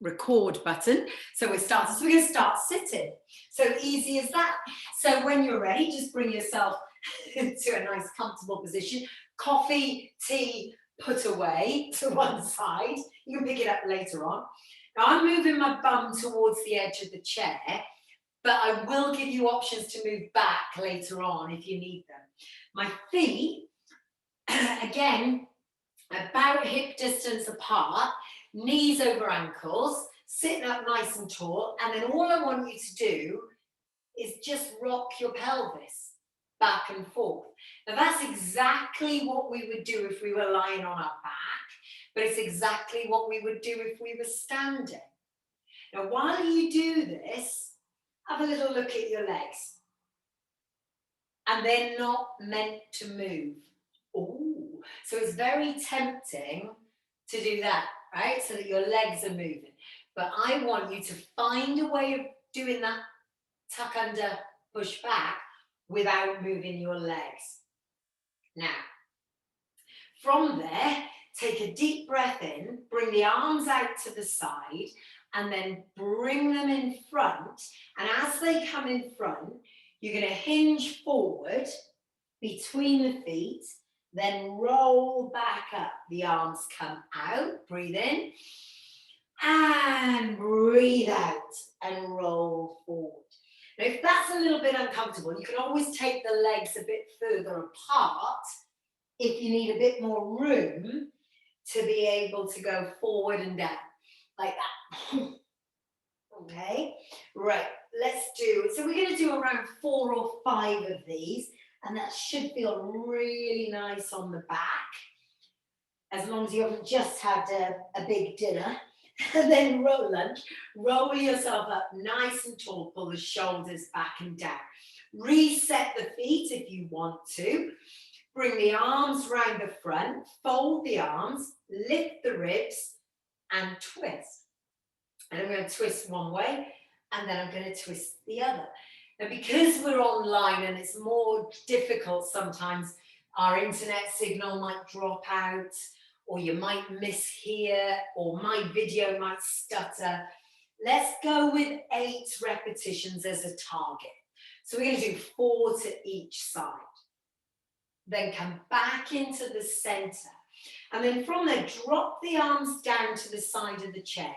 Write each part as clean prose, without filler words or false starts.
record button. So we're starting. So we're going to start sitting. So easy as that. So when you're ready, just bring yourself to a nice comfortable position. Coffee, tea, put away to one side. You can pick it up later on. Now I'm moving my bum towards the edge of the chair, but I will give you options to move back later on if you need them. My feet, again, about hip distance apart, knees over ankles, sitting up nice and tall, and then all I want you to do is just rock your pelvis back and forth. Now that's exactly what we would do if we were lying on our back, but it's exactly what we would do if we were standing. Now while you do this, have a little look at your legs. And they're not meant to move. Ooh, so it's very tempting to do that, right? So that your legs are moving. But I want you to find a way of doing that tuck under, push back without moving your legs. Now, from there, take a deep breath in, bring the arms out to the side, and then bring them in front. And as they come in front, you're going to hinge forward between the feet, then roll back up. The arms come out, breathe in, and breathe out, and roll forward. Now, if that's a little bit uncomfortable, you can always take the legs a bit further apart if you need a bit more room to be able to go forward and down, like that. Okay, right, let's do, so we're going to do around 4 or 5 of these, and that should feel really nice on the back, as long as you haven't just had a big dinner. And then roll lunge, roll yourself up nice and tall, pull the shoulders back and down. Reset the feet if you want to. Bring the arms round the front, fold the arms, lift the ribs, and twist. And I'm going to twist one way, and then I'm going to twist the other. Now, because we're online and it's more difficult sometimes, our internet signal might drop out, or you might mishear, or my video might stutter. Let's go with 8 repetitions as a target. So we're going to do 4 to each side. Then come back into the center. And then from there, drop the arms down to the side of the chair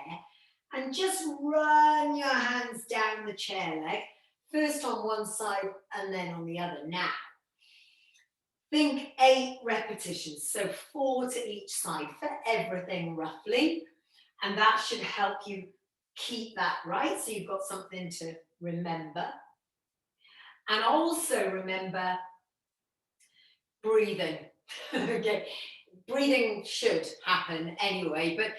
and just run your hands down the chair leg, first on one side and then on the other. Now, think 8 repetitions, so 4 to each side for everything roughly, and that should help you keep that right, so you've got something to remember. And also remember breathing. Okay, breathing should happen anyway, but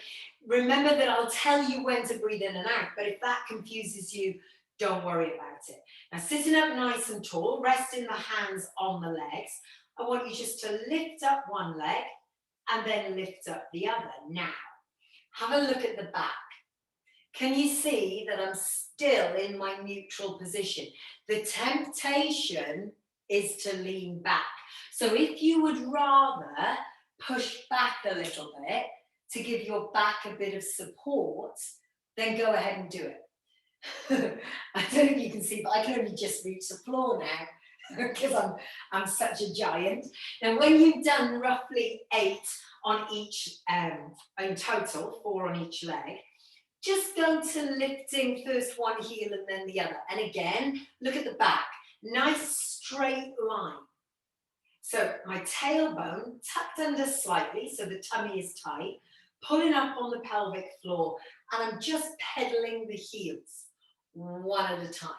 remember that I'll tell you when to breathe in and out, but if that confuses you, don't worry about it. Now, sitting up nice and tall, resting the hands on the legs, I want you just to lift up one leg and then lift up the other. Now, have a look at the back. Can you see that I'm still in my neutral position? The temptation is to lean back. So if you would rather push back a little bit to give your back a bit of support, then go ahead and do it. I don't know if you can see, but I can only just reach the floor now because I'm such a giant. Now, when you've done roughly 8 on each, in total, 4 on each leg, just go to lifting first one heel and then the other. And again, look at the back, nice straight line. So my tailbone tucked under slightly, so the tummy is tight, pulling up on the pelvic floor, and I'm just pedaling the heels one at a time.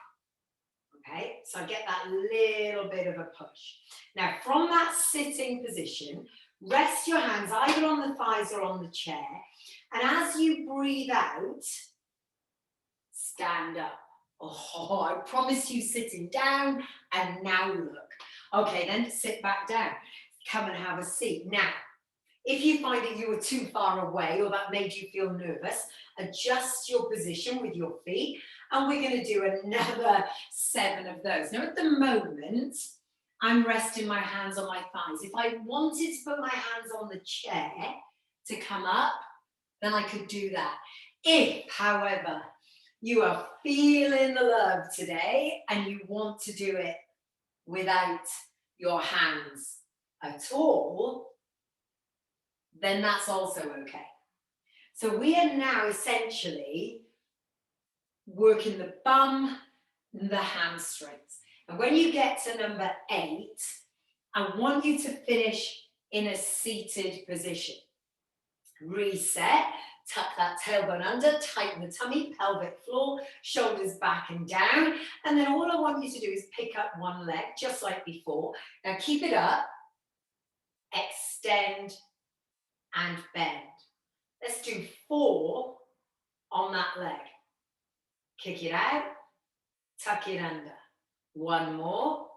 Okay, so I get that little bit of a push. Now, from that sitting position, rest your hands either on the thighs or on the chair, and as you breathe out, stand up. Oh, I promise you sitting down, and now look. Okay, then sit back down. Come and have a seat. Now, if you find that you were too far away or that made you feel nervous, adjust your position with your feet, and we're going to do another 7 of those. Now, at the moment, I'm resting my hands on my thighs. If I wanted to put my hands on the chair to come up, then I could do that. If, however, you are feeling the love today and you want to do it without your hands at all, then that's also okay. So we are now essentially working the bum and the hamstrings. And when you get to number 8, I want you to finish in a seated position. Reset, tuck that tailbone under, tighten the tummy, pelvic floor, shoulders back and down. And then all I want you to do is pick up one leg, just like before. Now keep it up, extend and bend. Let's do 4 on that leg. Kick it out, tuck it under. 1 more,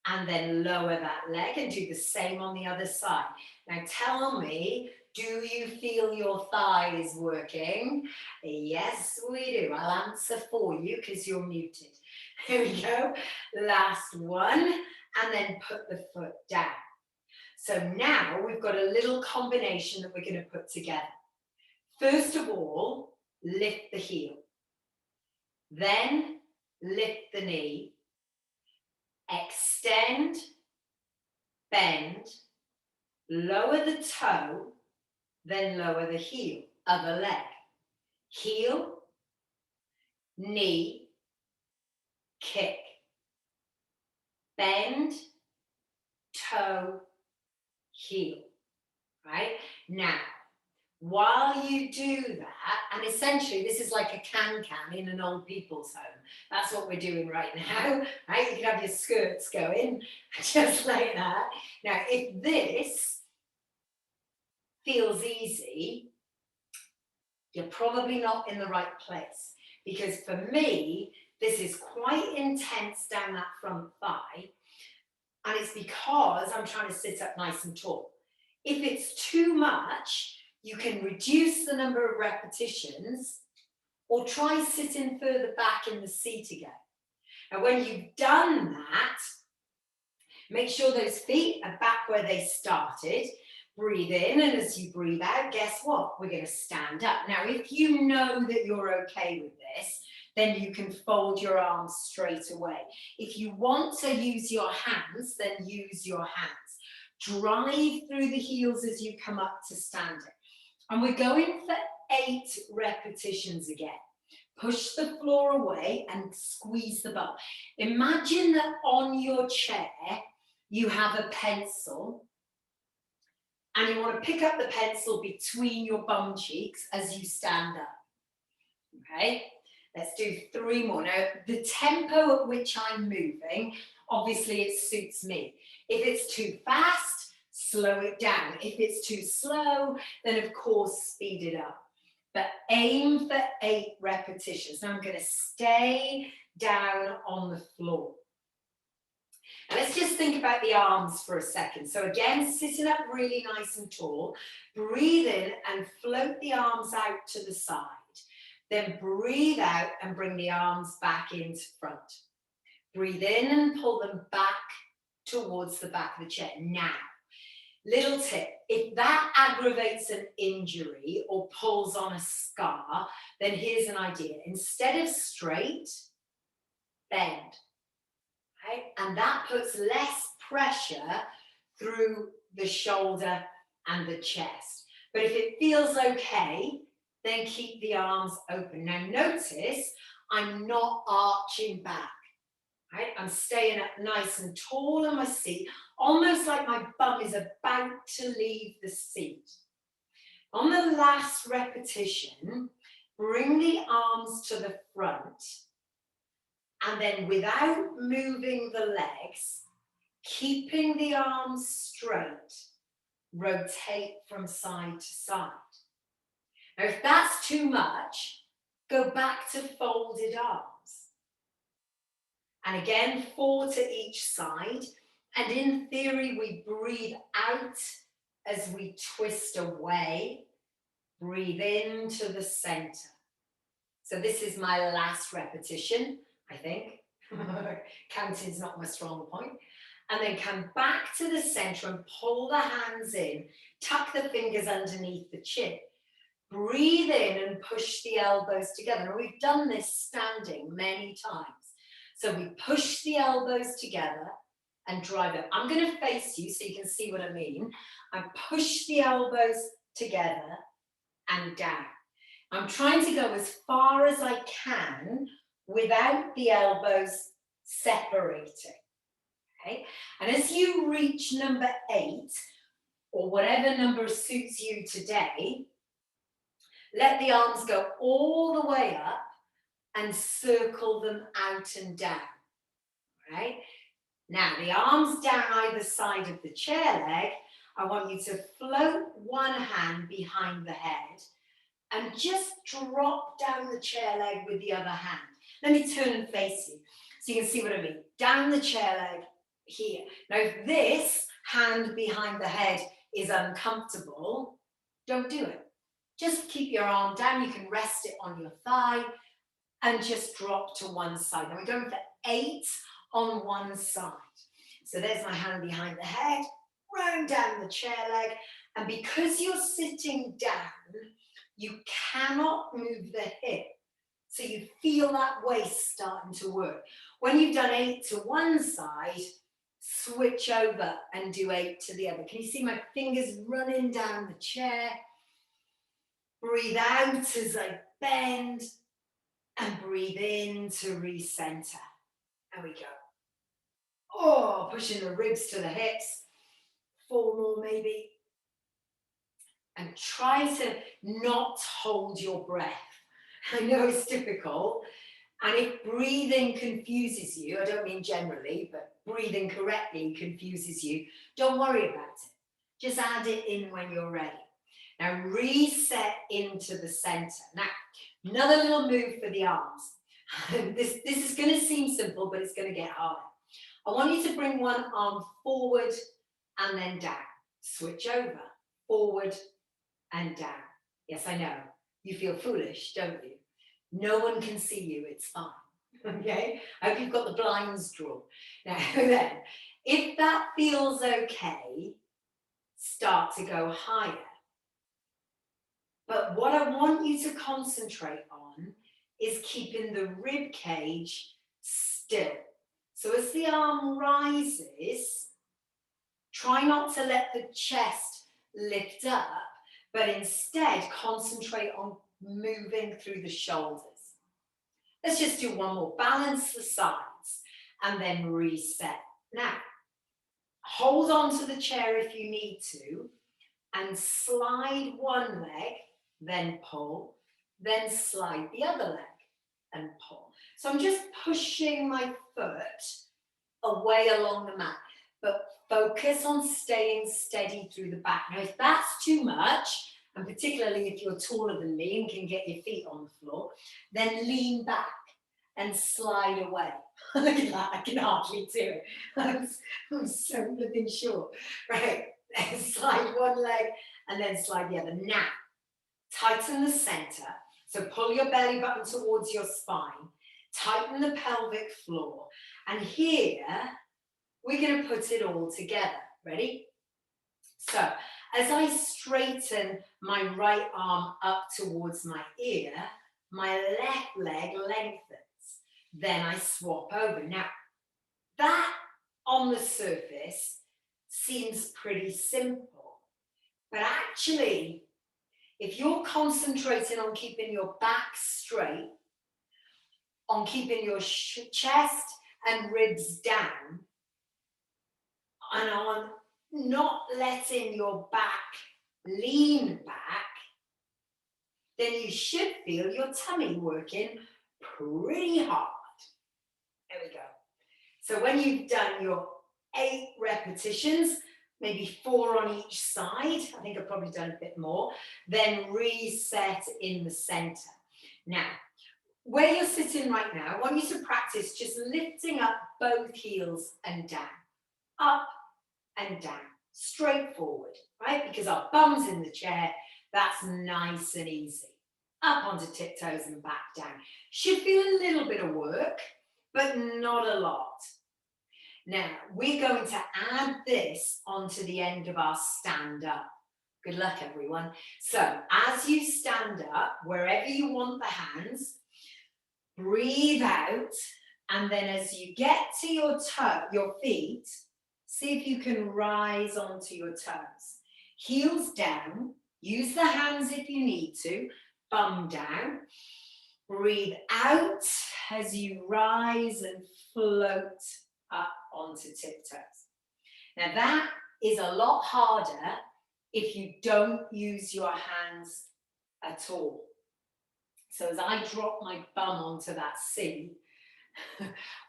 and then lower that leg and do the same on the other side. Now tell me, do you feel your thighs working? Yes, we do. I'll answer for you because you're muted. Here we go. Last one, and then put the foot down. So now we've got a little combination that we're going to put together. First of all, lift the heel. Then lift the knee. Extend, bend, lower the toe, then lower the heel, other leg. Heel, knee, kick, bend, toe, heel, right? Now, while you do that, and essentially this is like a can-can in an old people's home. That's what we're doing right now, right? You can have your skirts going, just like that. Now, if this feels easy, you're probably not in the right place. Because for me, this is quite intense down that front thigh. And it's because I'm trying to sit up nice and tall. If it's too much, you can reduce the number of repetitions or try sitting further back in the seat again. And when you've done that, make sure those feet are back where they started. Breathe in, and as you breathe out, guess what? We're going to stand up. Now, if you know that you're okay with this, then you can fold your arms straight away. If you want to use your hands, then use your hands. Drive through the heels as you come up to standing. And we're going for 8 repetitions again. Push the floor away and squeeze the bum. Imagine that on your chair, you have a pencil and you want to pick up the pencil between your bum cheeks as you stand up. Okay, let's do 3 more. Now, the tempo at which I'm moving, obviously it suits me. If it's too fast, slow it down. If it's too slow, then of course speed it up. But aim for 8 repetitions. Now I'm going to stay down on the floor. Now let's just think about the arms for a second. So again, sitting up really nice and tall. Breathe in and float the arms out to the side. Then breathe out and bring the arms back into front. Breathe in and pull them back towards the back of the chair. Now, little tip, if that aggravates an injury or pulls on a scar, then here's an idea. Instead of straight, bend. Right? And that puts less pressure through the shoulder and the chest. But if it feels okay, then keep the arms open. Now notice I'm not arching back. Right? I'm staying up nice and tall on my seat, almost like my bum is about to leave the seat. On the last repetition, bring the arms to the front, and then without moving the legs, keeping the arms straight, rotate from side to side. Now, if that's too much, go back to folded arms. And again, 4 to each side. And in theory, we breathe out as we twist away. Breathe into the center. So this is my last repetition, I think. Counting's not my strong point. And then come back to the center and pull the hands in. Tuck the fingers underneath the chin. Breathe in and push the elbows together. And we've done this standing many times. So we push the elbows together and drive it. I'm going to face you so you can see what I mean. I push the elbows together and down. I'm trying to go as far as I can without the elbows separating. Okay? And as you reach number 8, or whatever number suits you today, let the arms go all the way up and circle them out and down. Right? Now, the arms down either side of the chair leg, I want you to float one hand behind the head and just drop down the chair leg with the other hand. Let me turn and face you so you can see what I mean. Down the chair leg here. Now, if this hand behind the head is uncomfortable, don't do it. Just keep your arm down. You can rest it on your thigh and just drop to one side. Now, we're going for 8 on one side. So there's my hand behind the head, round down the chair leg. And because you're sitting down, you cannot move the hip. So you feel that waist starting to work. When you've done 8 to one side, switch over and do 8 to the other. Can you see my fingers running down the chair? Breathe out as I bend and breathe in to recenter. There we go. Oh, pushing the ribs to the hips. 4 more maybe. And try to not hold your breath. I know it's difficult. And if breathing confuses you, I don't mean generally, but breathing correctly confuses you, don't worry about it. Just add it in when you're ready. Now reset into the center. Now, another little move for the arms. This is going to seem simple, but it's going to get harder. I want you to bring one arm forward and then down. Switch over, forward and down. Yes, I know. You feel foolish, don't you? No one can see you, it's fine. Okay? I hope you've got the blinds drawn. Now then, if that feels okay, start to go higher. But what I want you to concentrate on is keeping the rib cage still. So as the arm rises, try not to let the chest lift up, but instead concentrate on moving through the shoulders. Let's just do one more. Balance the sides and then reset. Now, hold on to the chair if you need to and slide one leg, then pull, then slide the other leg and pull. So I'm just pushing my foot away along the mat, but focus on staying steady through the back. Now, if that's too much, and particularly if you're taller than me and can get your feet on the floor, then lean back and slide away. Look at that, I can hardly do it. I'm so flipping short. Right, slide one leg and then slide the other. Now, tighten the center. So pull your belly button towards your spine. Tighten the pelvic floor. And here, we're going to put it all together. Ready? So, as I straighten my right arm up towards my ear, my left leg lengthens. Then I swap over. Now, that on the surface seems pretty simple. But actually, if you're concentrating on keeping your back straight, on keeping your chest and ribs down, and on not letting your back lean back, then you should feel your tummy working pretty hard. There we go. So when you've done your 8 repetitions, maybe 4 on each side, I think I've probably done a bit more, then reset in the center. Now, where you're sitting right now, I want you to practice just lifting up both heels and down. Up and down, straight forward, right? Because our bum's in the chair, that's nice and easy. Up onto tiptoes and back down. Should feel a little bit of work, but not a lot. Now, we're going to add this onto the end of our stand up. Good luck, everyone. So as you stand up, wherever you want the hands, breathe out, and then as you get to your feet, see if you can rise onto your toes. Heels down, use the hands if you need to, bum down. Breathe out as you rise and float up onto tiptoes. Now that is a lot harder if you don't use your hands at all. So as I drop my bum onto that seat,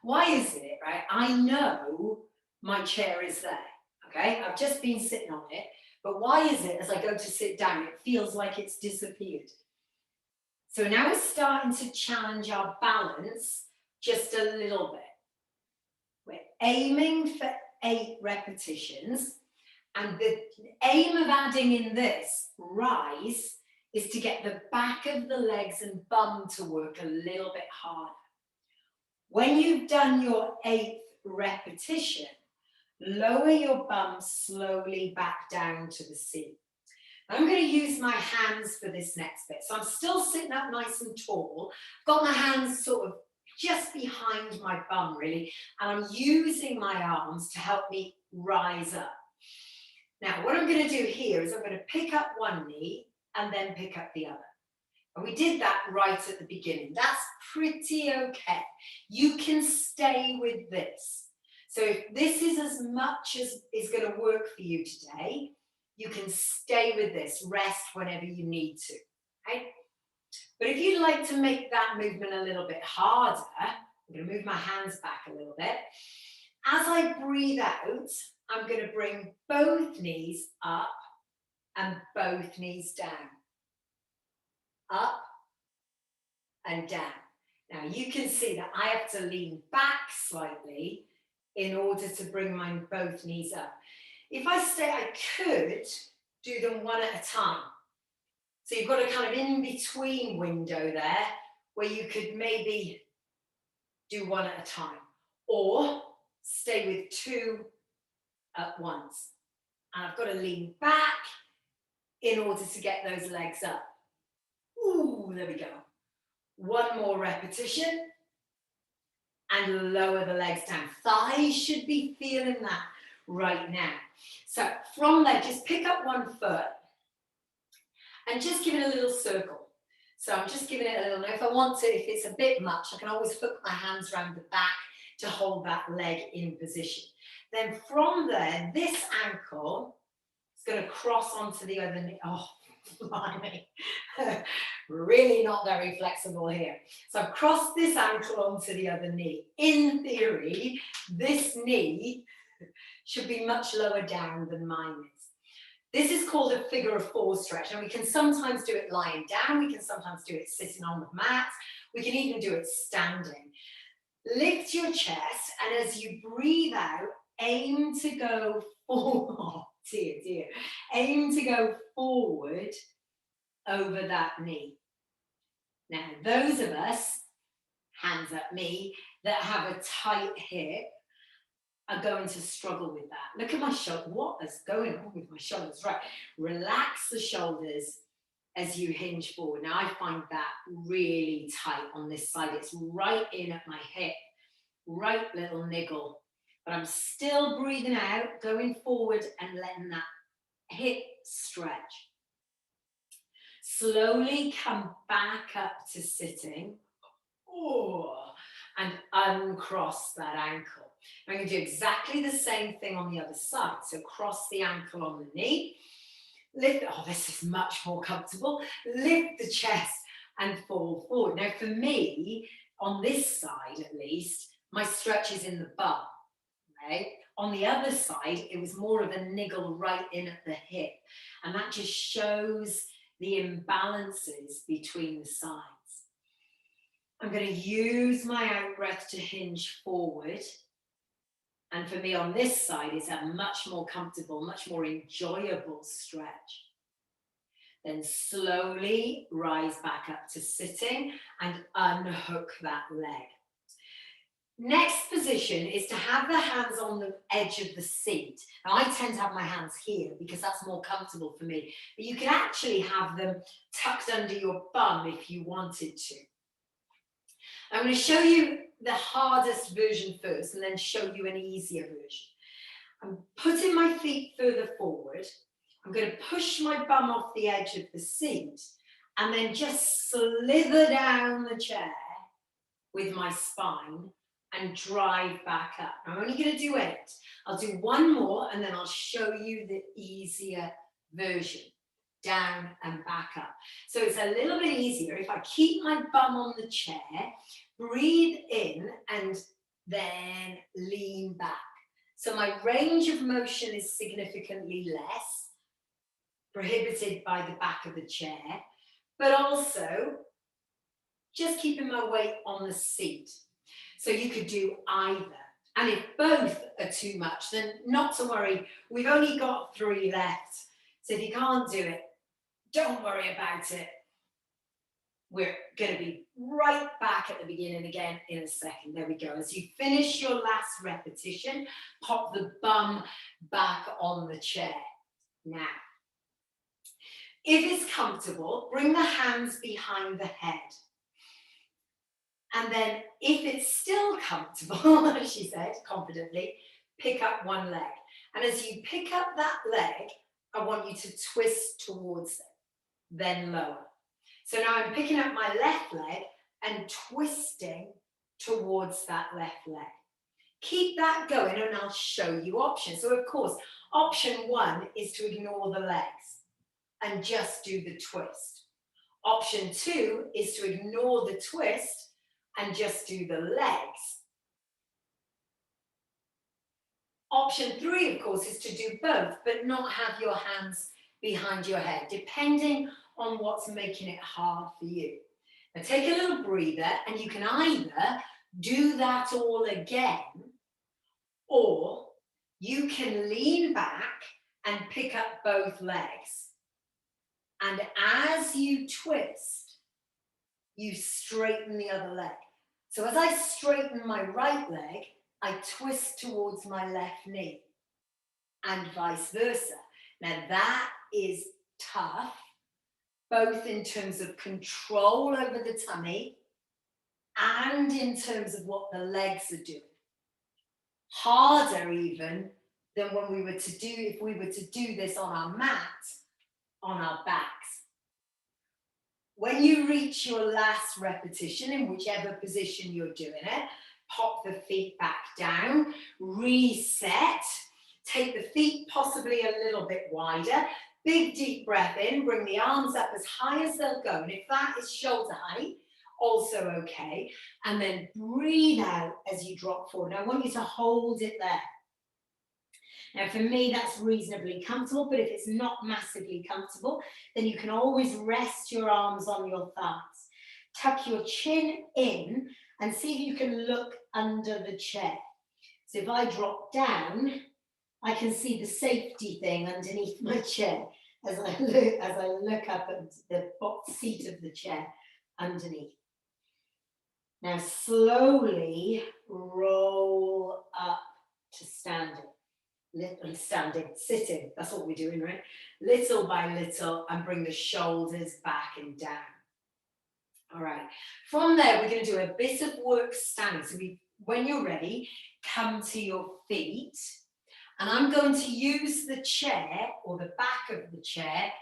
why is it, right? I know my chair is there, okay? I've just been sitting on it, but why is it as I go to sit down, it feels like it's disappeared? So now we're starting to challenge our balance just a little bit. We're aiming for 8 repetitions, and the aim of adding in this rise is to get the back of the legs and bum to work a little bit harder. When you've done your 8th repetition, lower your bum slowly back down to the seat. I'm going to use my hands for this next bit. So I'm still sitting up nice and tall. Got my hands sort of just behind my bum, really. And I'm using my arms to help me rise up. Now, what I'm going to do here is I'm going to pick up one knee and then pick up the other. And we did that right at the beginning. That's pretty okay. You can stay with this. So if this is as much as is going to work for you today, you can stay with this, rest whenever you need to, okay? But if you'd like to make that movement a little bit harder, I'm going to move my hands back a little bit. As I breathe out, I'm going to bring both knees up and both knees down. Up and down. Now you can see that I have to lean back slightly in order to bring my both knees up. If I stay, I could do them one at a time. So you've got a kind of in-between window there where you could maybe do one at a time, or stay with 2 at once. And I've got to lean back in order to get those legs up. Ooh, there we go. One more repetition. And lower the legs down. Thighs should be feeling that right now. So from there, just pick up one foot and just give it a little circle. So I'm just giving it a little, if I want to, if it's a bit much, I can always hook my hands around the back to hold that leg in position. Then from there, this ankle is going to cross onto the other knee. Oh, blimey. Really not very flexible here. So I've crossed this ankle onto the other knee. In theory, this knee should be much lower down than mine is. This is called a figure of 4 stretch, and we can sometimes do it lying down, we can sometimes do it sitting on the mat, we can even do it standing. Lift your chest, and as you breathe out, aim to go forward. Oh, dear. Aim to go forward over that knee. Now, those of us, hands up me, that have a tight hip are going to struggle with that. Look at my shoulder. What is going on with my shoulders? Right. Relax the shoulders as you hinge forward. Now, I find that really tight on this side. It's right in at my hip. Right little niggle. But I'm still breathing out, going forward and letting that hip stretch. Slowly come back up to sitting. Oh, and uncross that ankle. I'm going to do exactly the same thing on the other side. So cross the ankle on the knee. Lift, oh, this is much more comfortable. Lift the chest and fall forward. Now for me, on this side at least, my stretch is in the bum. Okay? On the other side, it was more of a niggle right in at the hip. And that just shows the imbalances between the sides. I'm going to use my out breath to hinge forward. And for me on this side, it's a much more comfortable, much more enjoyable stretch. Then slowly rise back up to sitting and unhook that leg. Next position is to have the hands on the edge of the seat. Now, I tend to have my hands here because that's more comfortable for me, but you can actually have them tucked under your bum if you wanted to. I'm going to show you the hardest version first and then show you an easier version. I'm putting my feet further forward. I'm going to push my bum off the edge of the seat and then just slither down the chair with my spine and drive back up. I'm only going to do 8. I'll do one more and then I'll show you the easier version. Down and back up. So it's a little bit easier if I keep my bum on the chair, breathe in and then lean back. So my range of motion is significantly less, prohibited by the back of the chair, but also just keeping my weight on the seat. So you could do either. And if both are too much, then not to worry. We've only got 3 left. So if you can't do it, don't worry about it. We're going to be right back at the beginning again in a second. There we go. As you finish your last repetition, pop the bum back on the chair. Now, if it's comfortable, bring the hands behind the head. And then if it's still comfortable, she said confidently, pick up one leg. And as you pick up that leg, I want you to twist towards it, then lower. So now I'm picking up my left leg and twisting towards that left leg. Keep that going and I'll show you options. So of course, option 1 is to ignore the legs and just do the twist. Option 2 is to ignore the twist and just do the legs. Option 3, of course, is to do both, but not have your hands behind your head, depending on what's making it hard for you. Now take a little breather and you can either do that all again, or you can lean back and pick up both legs. And as you twist, you straighten the other leg. So as I straighten my right leg, I twist towards my left knee and vice versa. Now that is tough, both in terms of control over the tummy and in terms of what the legs are doing. Harder even than when we were to do, if we were to do this on our mat, on our backs. When you reach your last repetition, in whichever position you're doing it, pop the feet back down, reset, take the feet possibly a little bit wider, big deep breath in, bring the arms up as high as they'll go, and if that is shoulder height, also okay, and then breathe out as you drop forward. Now I want you to hold it there. Now for me that's reasonably comfortable, but if it's not massively comfortable, then you can always rest your arms on your thighs. Tuck your chin in and see if you can look under the chair. So if I drop down, I can see the safety thing underneath my chair as I look up at the seat of the chair underneath. Now slowly roll up to standing. Sitting, that's what we're doing, right? Little by little, and bring the shoulders back and down. All right, from there, we're going to do a bit of work standing. So when you're ready, come to your feet, and I'm going to use the chair or the back of the chair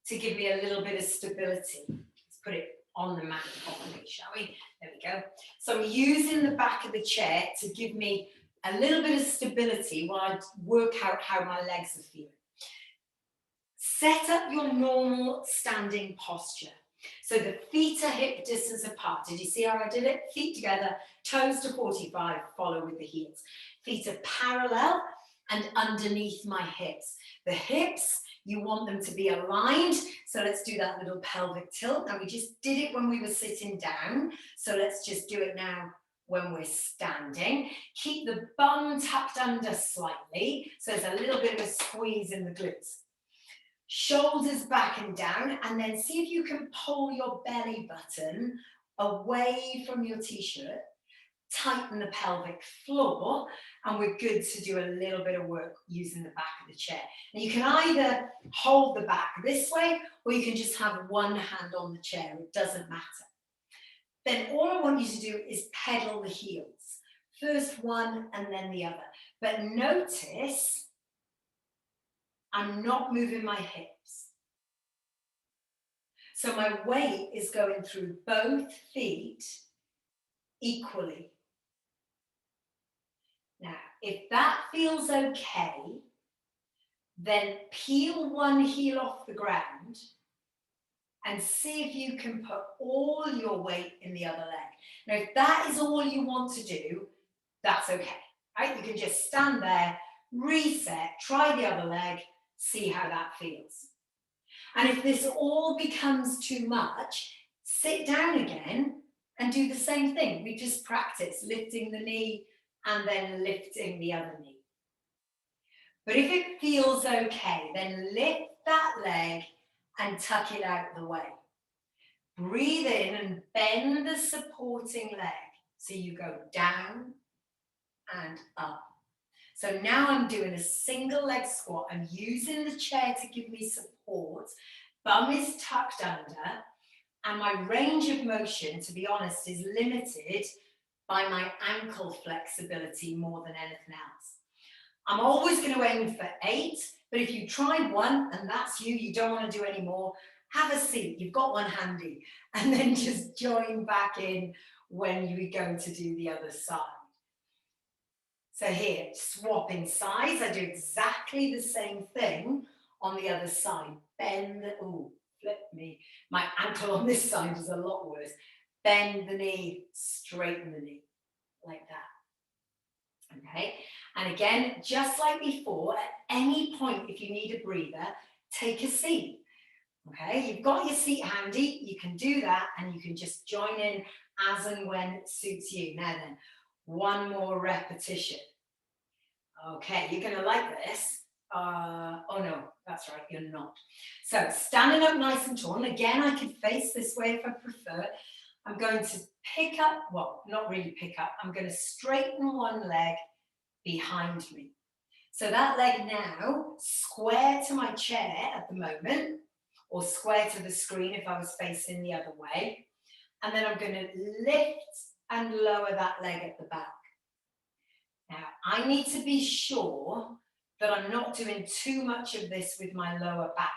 to give me a little bit of stability. Let's put it on the mat properly, shall we? There we go. So I'm using the back of the chair to give me a little bit of stability while I work out how my legs are feeling. Set up your normal standing posture. So the feet are hip distance apart. Did you see how I did it? Feet together, toes to 45, follow with the heels. Feet are parallel and underneath my hips. The hips, you want them to be aligned. So let's do that little pelvic tilt. Now we just did it when we were sitting down. So let's just do it now when we're standing. Keep the bum tucked under slightly. So there's a little bit of a squeeze in the glutes. Shoulders back and down, and then see if you can pull your belly button away from your t-shirt, tighten the pelvic floor, and we're good to do a little bit of work using the back of the chair. Now you can either hold the back this way, or you can just have one hand on the chair, it doesn't matter. Then all I want you to do is pedal the heels. First one and then the other. But notice I'm not moving my hips. So my weight is going through both feet equally. Now, if that feels okay, then peel one heel off the ground and see if you can put all your weight in the other leg. Now, if that is all you want to do, that's okay, right? You can just stand there, reset, try the other leg, see how that feels. And if this all becomes too much, sit down again and do the same thing. We just practice lifting the knee and then lifting the other knee. But if it feels okay, then lift that leg and tuck it out the way. Breathe in and bend the supporting leg. So you go down and up. So now I'm doing a single leg squat. I'm using the chair to give me support. Bum is tucked under, and my range of motion, to be honest, is limited by my ankle flexibility more than anything else. I'm always going to aim for 8, but if you try one and that's you don't want to do any more, have a seat, you've got one handy, and then just join back in when you go to do the other side. So here, swapping sides, I do exactly the same thing on the other side. Bend, flip me. My ankle on this side is a lot worse. Bend the knee, straighten the knee, like that. Okay, and again, just like before, at any point, if you need a breather, take a seat. Okay, you've got your seat handy, you can do that, and you can just join in as and when it suits you. Now then, one more repetition. Okay, you're gonna like this. Oh no, that's right, you're not. So standing up nice and tall, and again, I could face this way if I prefer. I'm going to pick up, well, not really pick up, I'm gonna straighten one leg behind me. So that leg now, square to my chair at the moment, or square to the screen if I was facing the other way. And then I'm gonna lift and lower that leg at the back. Now, I need to be sure that I'm not doing too much of this with my lower back.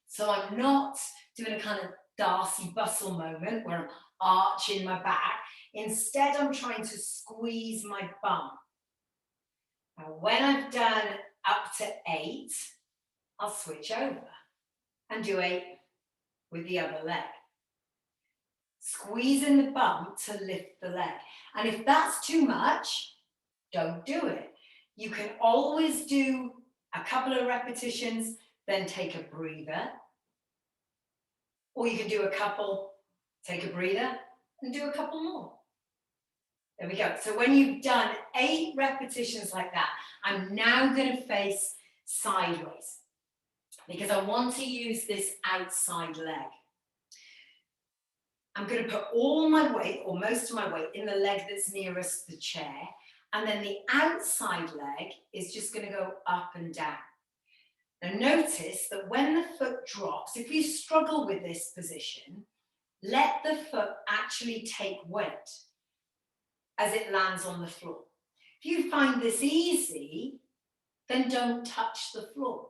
So I'm not doing a kind of Darcy bustle moment where I'm arching my back. Instead, I'm trying to squeeze my bum. Now, when I've done up to 8, I'll switch over and do 8 with the other leg. Squeezing the bum to lift the leg. And if that's too much, don't do it. You can always do a couple of repetitions, then take a breather. Or you can do a couple, take a breather, and do a couple more. There we go. So when you've done 8 repetitions like that, I'm now going to face sideways because I want to use this outside leg. I'm going to put all my weight, or most of my weight, in the leg that's nearest the chair. And then the outside leg is just going to go up and down. Now notice that when the foot drops, if you struggle with this position, let the foot actually take weight as it lands on the floor. If you find this easy, then don't touch the floor.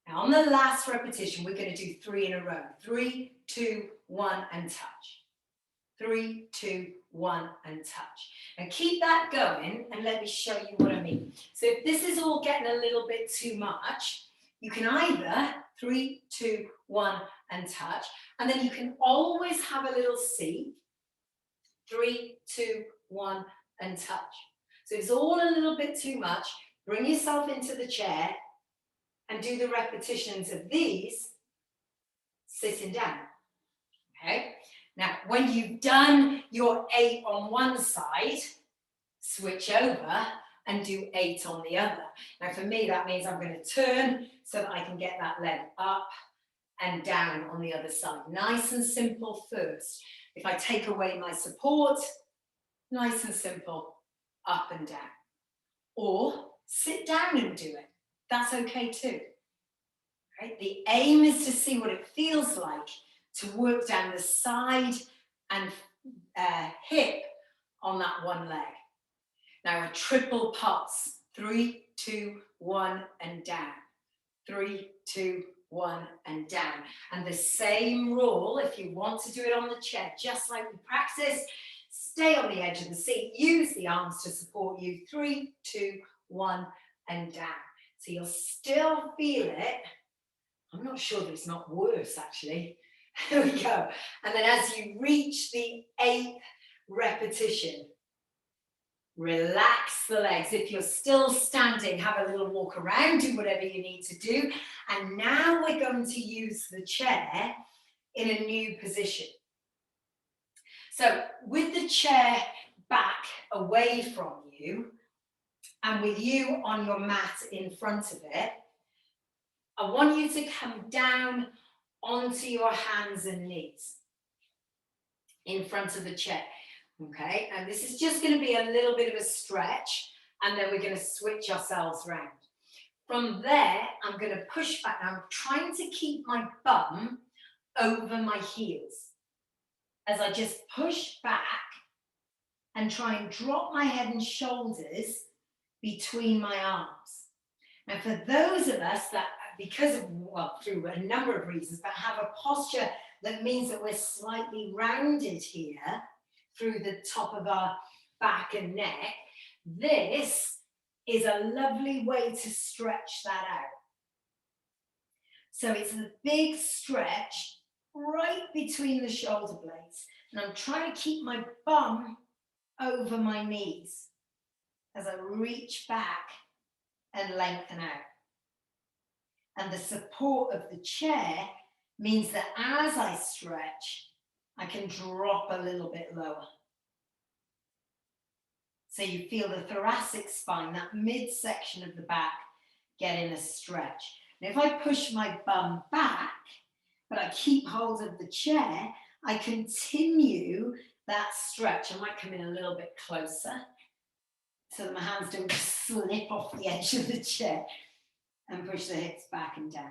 Now on the last repetition, we're going to do 3 in a row. 3, 2, 1, and touch. 3, 2, 1, and touch. And keep that going, and let me show you what I mean. So if this is all getting a little bit too much, you can either 3, 2, 1, and touch, and then you can always have a little seat. 3, 2, 1, and touch. So if it's all a little bit too much, bring yourself into the chair and do the repetitions of these sitting down. Okay? Now, when you've done your 8 on one side, switch over and do 8 on the other. Now, for me, that means I'm going to turn so that I can get that leg up and down on the other side. Nice and simple first. If I take away my support, Nice and simple, up and down. Or sit down and do it. That's okay too. Right? The aim is to see what it feels like to work down the side and hip on that one leg. Now a triple pulse. 3, 2, 1, and down. 3, 2, 1, and down. And the same rule, if you want to do it on the chair, just like we practice, stay on the edge of the seat, use the arms to support you. 3, 2, 1, and down. So you'll still feel it. I'm not sure that it's not worse, actually. Here we go. And then as you reach the 8th repetition, relax the legs. If you're still standing, have a little walk around, do whatever you need to do. And now we're going to use the chair in a new position. So with the chair back away from you and with you on your mat in front of it, I want you to come down onto your hands and knees in front of the chair. Okay, and this is just going to be a little bit of a stretch, and then we're going to switch ourselves around. From there, I'm going to push back. Now, I'm trying to keep my bum over my heels as I just push back and try and drop my head and shoulders between my arms. Now, for those of us that, because of, well, through a number of reasons, but have a posture that means that we're slightly rounded here, through the top of our back and neck, this is a lovely way to stretch that out. So it's a big stretch right between the shoulder blades. And I'm trying to keep my bum over my knees as I reach back and lengthen out. And the support of the chair means that as I stretch, I can drop a little bit lower. So you feel the thoracic spine, that midsection of the back, getting a stretch. And if I push my bum back, but I keep hold of the chair, I continue that stretch. I might come in a little bit closer so that my hands don't slip off the edge of the chair, and push the hips back and down.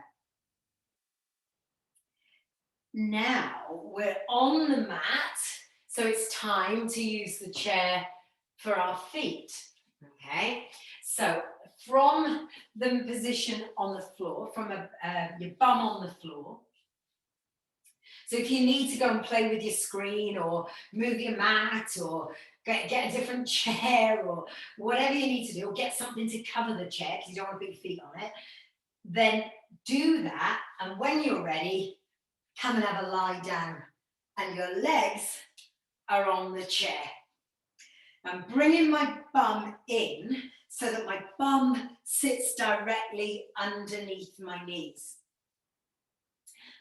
Now we're on the mat, so it's time to use the chair for our feet. Okay, so from the position on the floor, from your bum on the floor. So if you need to go and play with your screen or move your mat or get a different chair or whatever you need to do, or get something to cover the chair because you don't want to put your feet on it, then do that. And when you're ready, come and have a lie down and your legs are on the chair. I'm bringing my bum in so that my bum sits directly underneath my knees.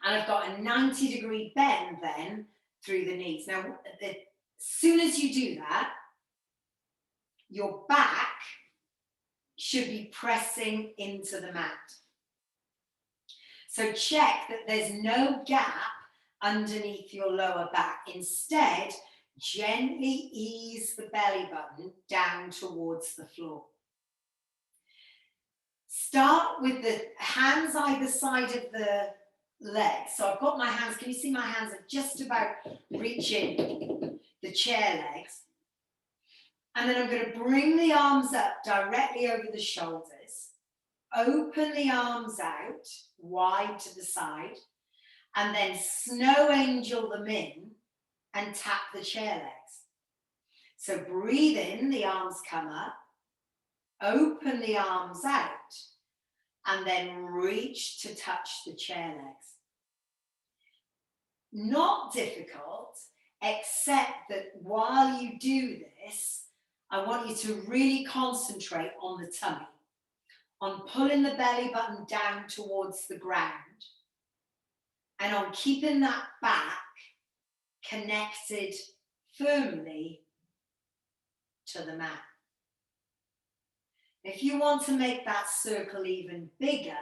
And I've got a 90-degree bend then through the knees. Now, as soon as you do that, your back should be pressing into the mat. So check that there's no gap underneath your lower back. Instead, gently ease the belly button down towards the floor. Start with the hands either side of the legs. So I've got my hands, can you see my hands are just about reaching the chair legs? And then I'm going to bring the arms up directly over the shoulders, open the arms out wide to the side, and then snow angel them in and tap the chair legs. So breathe in, the arms come up, open the arms out, and then reach to touch the chair legs. Not difficult, except that while you do this, I want you to really concentrate on the tummy, on pulling the belly button down towards the ground, and on keeping that back connected firmly to the mat. If you want to make that circle even bigger,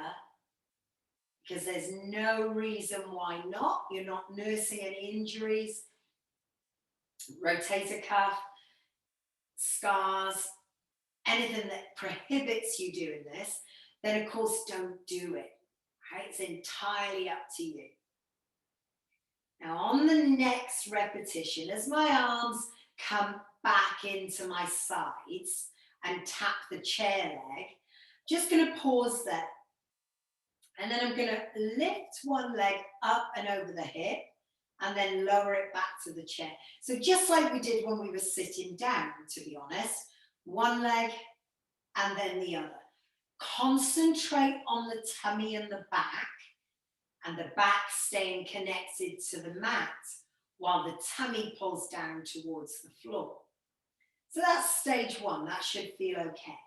because there's no reason why not, you're not nursing any injuries, rotate a cuff, scars, anything that prohibits you doing this, then of course don't do it. Right? It's entirely up to you. Now on the next repetition, as my arms come back into my sides and tap the chair leg, just going to pause there. And then I'm going to lift one leg up and over the hip and then lower it back to the chair. So just like we did when we were sitting down, to be honest, one leg and then the other. Concentrate on the tummy and the back staying connected to the mat while the tummy pulls down towards the floor. So that's stage one. That should feel okay.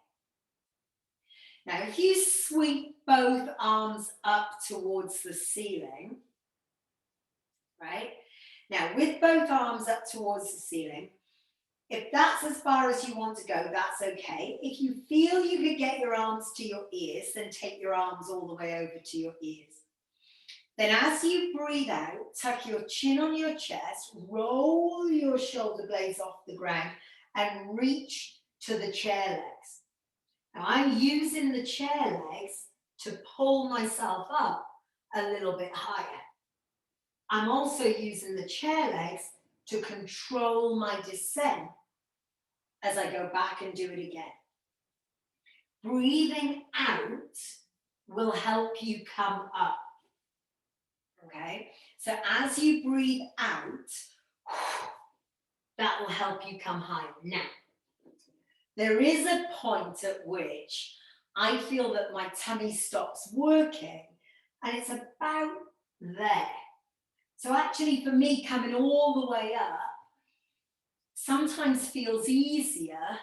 Now, if you sweep both arms up towards the ceiling, right? Now, with both arms up towards the ceiling, if that's as far as you want to go, that's okay. If you feel you could get your arms to your ears, then take your arms all the way over to your ears. Then as you breathe out, tuck your chin on your chest, roll your shoulder blades off the ground and reach to the chair legs. Now I'm using the chair legs to pull myself up a little bit higher. I'm also using the chair legs to control my descent as I go back and do it again. Breathing out will help you come up. Okay, so as you breathe out, that will help you come higher. Now, there is a point at which I feel that my tummy stops working and it's about there. So actually for me, coming all the way up sometimes feels easier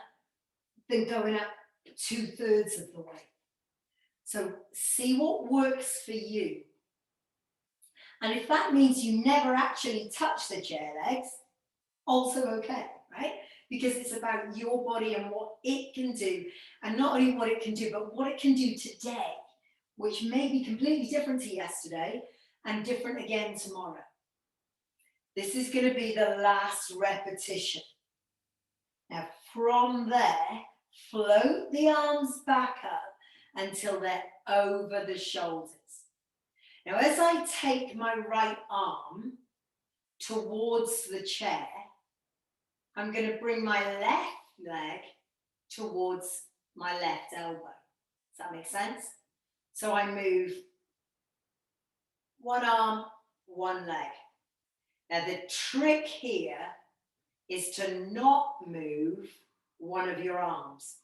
than going up 2/3 of the way. So see what works for you. And if that means you never actually touch the chair legs, also okay, right? Because it's about your body and what it can do. And not only what it can do, but what it can do today, which may be completely different to yesterday and different again tomorrow. This is going to be the last repetition. Now, from there, float the arms back up until they're over the shoulders. Now, as I take my right arm towards the chair, I'm going to bring my left leg towards my left elbow. Does that make sense? So I move one arm, one leg. Now, the trick here is to not move one of your arms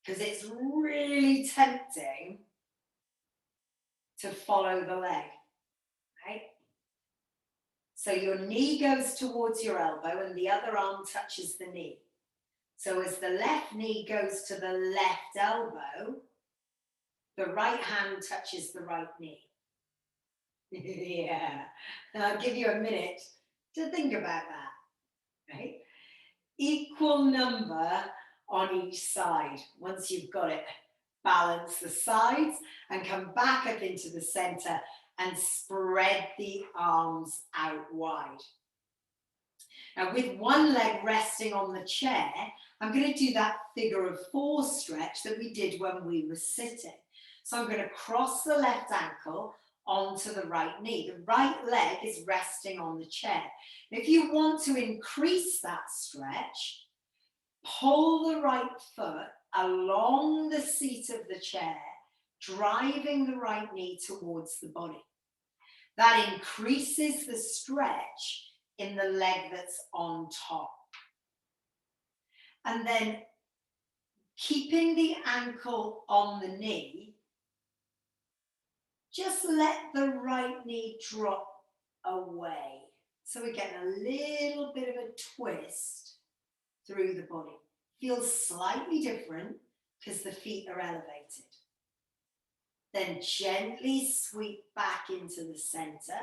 because it's really tempting to follow the leg, right? So your knee goes towards your elbow and the other arm touches the knee. So as the left knee goes to the left elbow, the right hand touches the right knee. Yeah, and I'll give you a minute to think about that, right? Equal number on each side. Once you've got it, balance the sides and come back up into the center and spread the arms out wide. Now with one leg resting on the chair, I'm going to do that figure of four stretch that we did when we were sitting. So I'm going to cross the left ankle onto the right knee. The right leg is resting on the chair. If you want to increase that stretch, pull the right foot along the seat of the chair, driving the right knee towards the body. That increases the stretch in the leg that's on top. And then keeping the ankle on the knee, just let the right knee drop away. So we're getting a little bit of a twist through the body. Feels slightly different because the feet are elevated. Then gently sweep back into the center.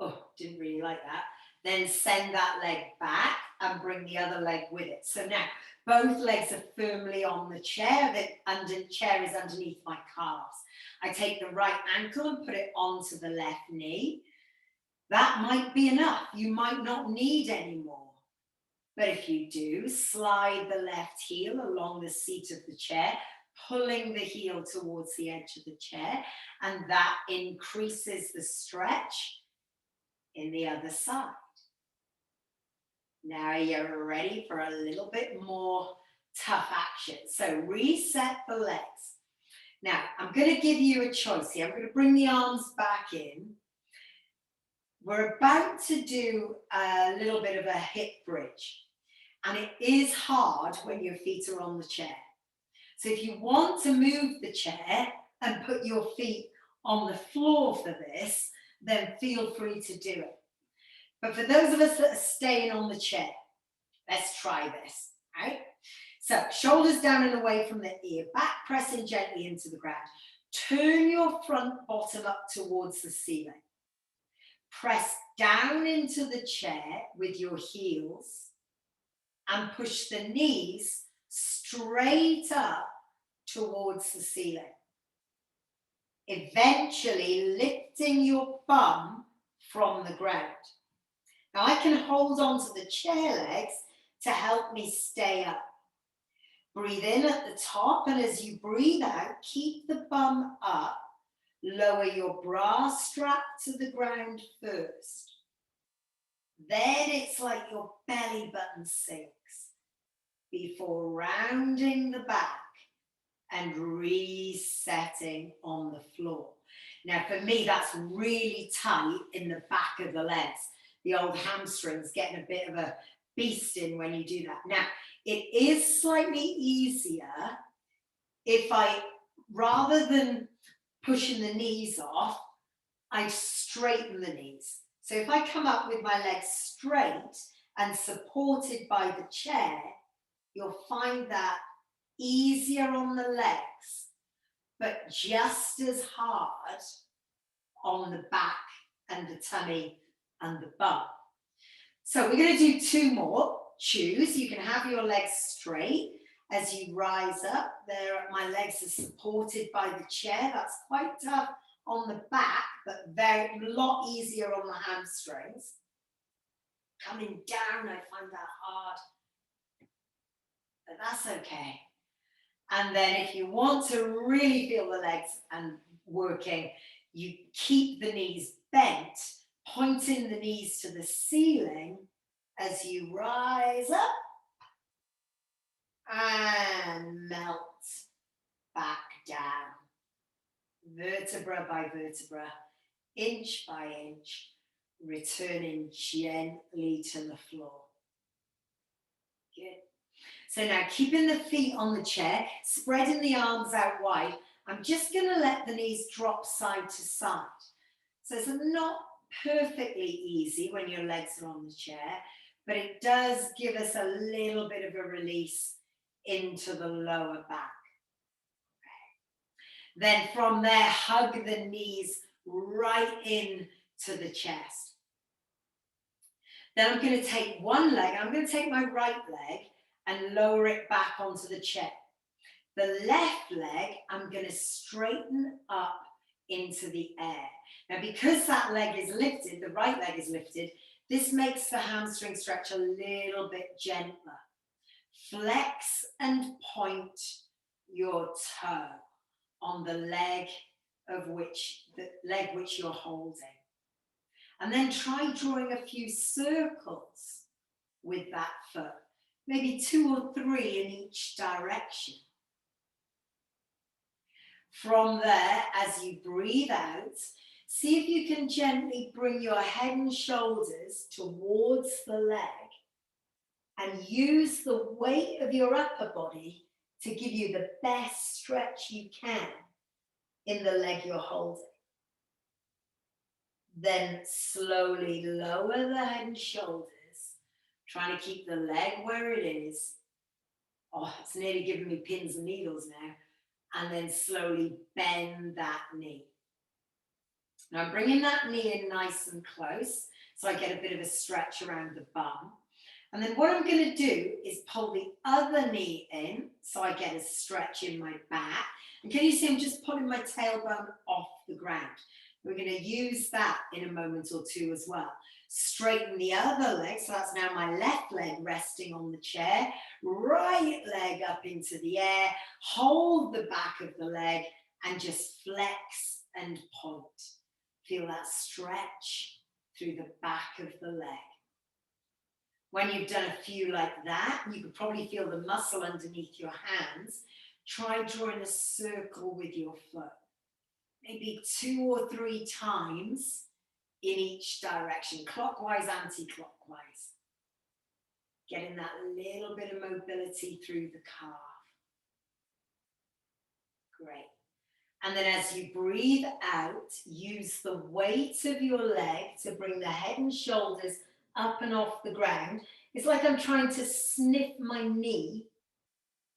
Oh, didn't really like that. Then send that leg back and bring the other leg with it. So now both legs are firmly on the chair. The chair is underneath my calves. I take the right ankle and put it onto the left knee. That might be enough. You might not need any more. But if you do, slide the left heel along the seat of the chair, pulling the heel towards the edge of the chair, and that increases the stretch in the other side. Now you're ready for a little bit more tough action. So reset the legs. Now I'm going to give you a choice here. I'm going to bring the arms back in. We're about to do a little bit of a hip bridge. And it is hard when your feet are on the chair. So if you want to move the chair and put your feet on the floor for this, then feel free to do it. But for those of us that are staying on the chair, let's try this, right? So shoulders down and away from the ear, back pressing gently into the ground. Turn your front bottom up towards the ceiling. Press down into the chair with your heels and push the knees straight up towards the ceiling. Eventually lifting your bum from the ground. Now I can hold on to the chair legs to help me stay up. Breathe in at the top, and as you breathe out, keep the bum up. Lower your bra strap to the ground first. Then it's like your belly button sinks before rounding the back and resetting on the floor. Now for me, that's really tight in the back of the legs. The old hamstrings getting a bit of a beast in when you do that. Now, it is slightly easier if I, rather than pushing the knees off, I straighten the knees. So if I come up with my legs straight and supported by the chair, you'll find that easier on the legs, but just as hard on the back and the tummy and the bum. So we're going to do two more. Choose. You can have your legs straight as you rise up. There, my legs are supported by the chair. That's quite tough on the back, but a lot easier on the hamstrings. Coming down, I find that hard, but that's okay. And then if you want to really feel the legs and working, you keep the knees bent, pointing the knees to the ceiling as you rise up and melt back down, vertebra by vertebra, inch by inch, returning gently to the floor. Good. So now keeping the feet on the chair, spreading the arms out wide, I'm just going to let the knees drop side to side. So it's not perfectly easy when your legs are on the chair, but it does give us a little bit of a release into the lower back. Okay. Then from there, hug the knees right in to the chest. Then I'm going to take one leg, I'm going to take my right leg and lower it back onto the chair. The left leg, I'm going to straighten up into the air. Now, because that leg is lifted, the right leg is lifted, this makes the hamstring stretch a little bit gentler. Flex and point your toe on the leg which you're holding. And then try drawing a few circles with that foot, maybe 2 or 3 in each direction. From there, as you breathe out, see if you can gently bring your head and shoulders towards the leg and use the weight of your upper body to give you the best stretch you can in the leg you're holding. Then slowly lower the head and shoulders, trying to keep the leg where it is. Oh, it's nearly giving me pins and needles now. And then slowly bend that knee. Now I'm bringing that knee in nice and close so I get a bit of a stretch around the bum. And then what I'm going to do is pull the other knee in so I get a stretch in my back. And can you see I'm just pulling my tailbone off the ground? We're going to use that in a moment or two as well. Straighten the other leg, so that's now my left leg resting on the chair. Right leg up into the air. Hold the back of the leg and just flex and point. Feel that stretch through the back of the leg. When you've done a few like that, you could probably feel the muscle underneath your hands. Try drawing a circle with your foot. Maybe 2 or 3 times in each direction, clockwise, anti-clockwise. Getting that little bit of mobility through the calf. Great. And then as you breathe out, use the weight of your leg to bring the head and shoulders up and off the ground. It's like I'm trying to sniff my knee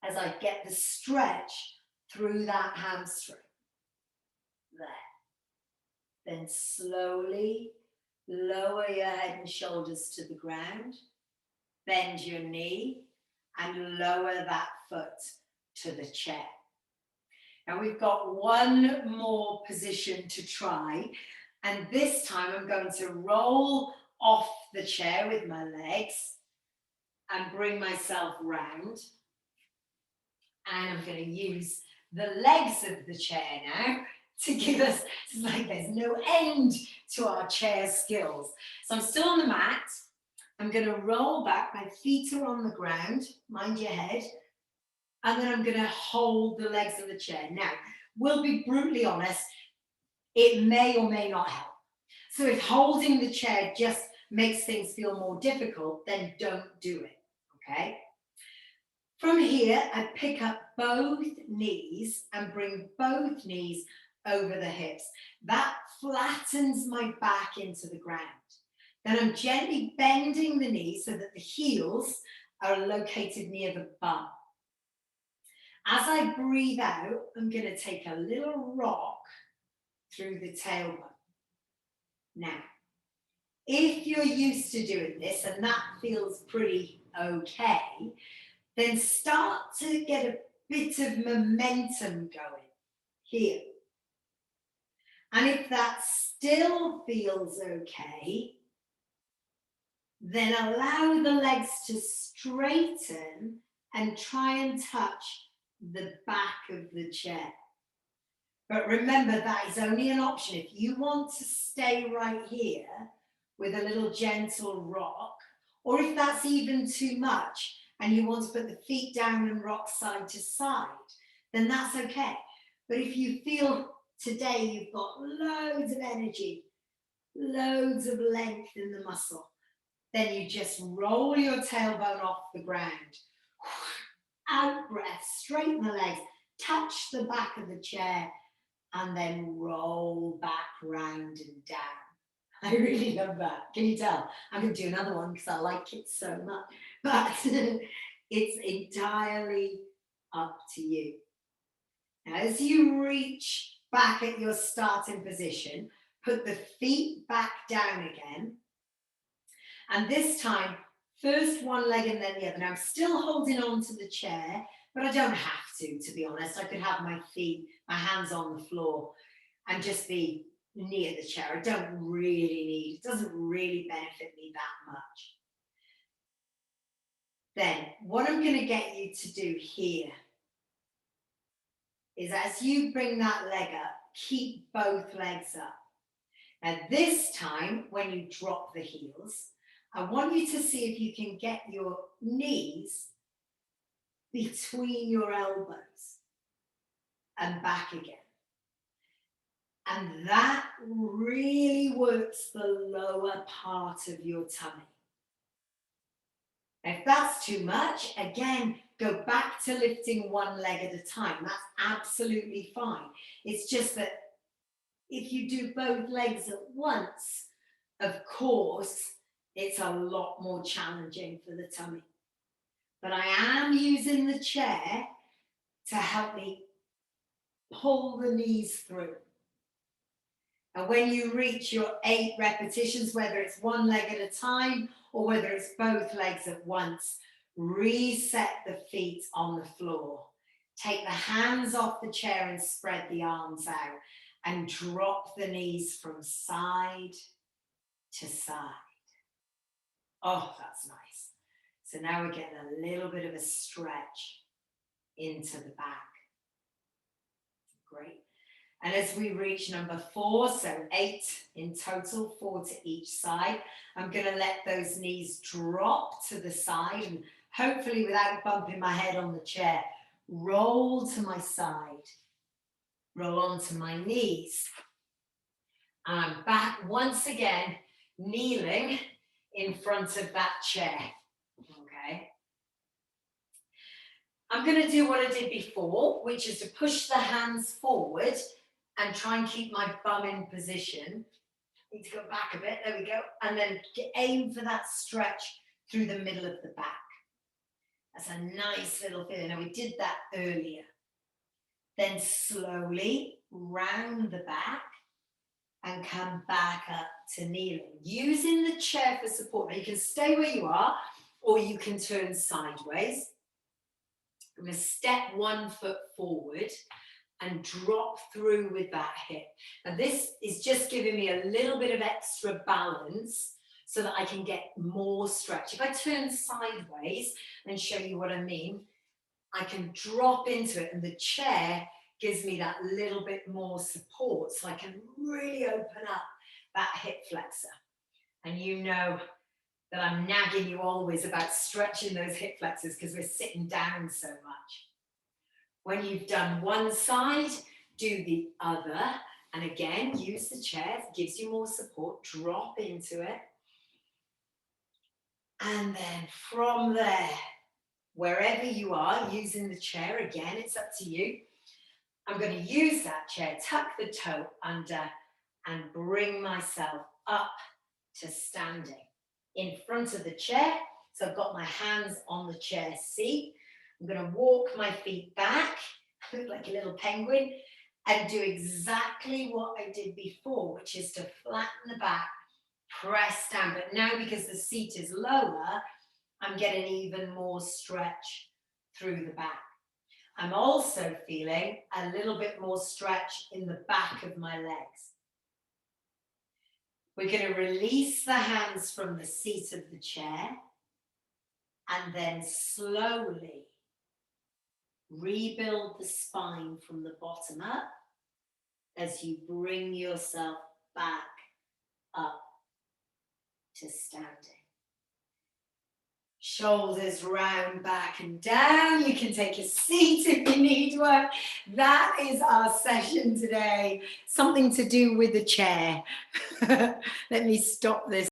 as I get the stretch through that hamstring. There. Then slowly lower your head and shoulders to the ground. Bend your knee and lower that foot to the chair. Now we've got one more position to try, and this time I'm going to roll off the chair with my legs and bring myself round. And I'm going to use the legs of the chair now to give us, it's like there's no end to our chair skills. So I'm still on the mat. I'm going to roll back, my feet are on the ground, mind your head, and then I'm going to hold the legs of the chair. Now, we'll be brutally honest, it may or may not help. So if holding the chair just makes things feel more difficult, then don't do it, okay? From here, I pick up both knees and bring both knees over the hips. That flattens my back into the ground. Then I'm gently bending the knees so that the heels are located near the bum. As I breathe out, I'm going to take a little rock through the tailbone. Now, if you're used to doing this and that feels pretty okay, then start to get a bit of momentum going here. And if that still feels okay, then allow the legs to straighten and try and touch the back of the chair. But remember, that is only an option. If you want to stay right here with a little gentle rock, or if that's even too much and you want to put the feet down and rock side to side, then that's okay. But if you feel today you've got loads of energy, loads of length in the muscle, then you just roll your tailbone off the ground. Out breath, straighten the legs, touch the back of the chair, and then roll back round and down. I really love that. Can you tell? I'm going to do another one because I like it so much. But it's entirely up to you. Now, as you reach back at your starting position, put the feet back down again. And this time, first one leg and then the other. Now, I'm still holding on to the chair, but I don't have to be honest. I could have my feet, my hands on the floor and just be near the chair. I don't really need, it doesn't really benefit me that much. Then, what I'm going to get you to do here is as you bring that leg up, keep both legs up. Now, this time, when you drop the heels, I want you to see if you can get your knees between your elbows and back again. And that really works the lower part of your tummy. If that's too much, again, go back to lifting one leg at a time. That's absolutely fine. It's just that if you do both legs at once, of course, it's a lot more challenging for the tummy. But I am using the chair to help me pull the knees through. And when you reach your 8 repetitions, whether it's one leg at a time or whether it's both legs at once, reset the feet on the floor. Take the hands off the chair and spread the arms out and drop the knees from side to side. Oh, that's nice. So now we're getting a little bit of a stretch into the back. Great. And as we reach number 4, so 8 in total, 4 to each side, I'm going to let those knees drop to the side and hopefully without bumping my head on the chair, roll to my side, roll onto my knees. And I'm back once again, kneeling in front of that chair. Okay. I'm going to do what I did before, which is to push the hands forward and try and keep my bum in position. Need to go back a bit, there we go. And then aim for that stretch through the middle of the back. That's a nice little feeling. Now we did that earlier. Then slowly round the back and come back up to kneeling. Using the chair for support. Now you can stay where you are or you can turn sideways. I'm going to step 1 foot forward and drop through with that hip. Now this is just giving me a little bit of extra balance so that I can get more stretch. If I turn sideways and show you what I mean, I can drop into it and the chair gives me that little bit more support so I can really open up that hip flexor. And you know that I'm nagging you always about stretching those hip flexors because we're sitting down so much. When you've done one side, do the other. And again, use the chair, it gives you more support, drop into it. And then from there, wherever you are, using the chair, again, it's up to you. I'm going to use that chair, tuck the toe under and bring myself up to standing in front of the chair. So I've got my hands on the chair seat. I'm going to walk my feet back, look like a little penguin, and do exactly what I did before, which is to flatten the back, press down. But now because the seat is lower, I'm getting even more stretch through the back. I'm also feeling a little bit more stretch in the back of my legs. We're going to release the hands from the seat of the chair and then slowly rebuild the spine from the bottom up as you bring yourself back up to standing. Shoulders round, back and down. You can take a seat if you need one. That is our session today. Something to do with the chair. Let me stop this.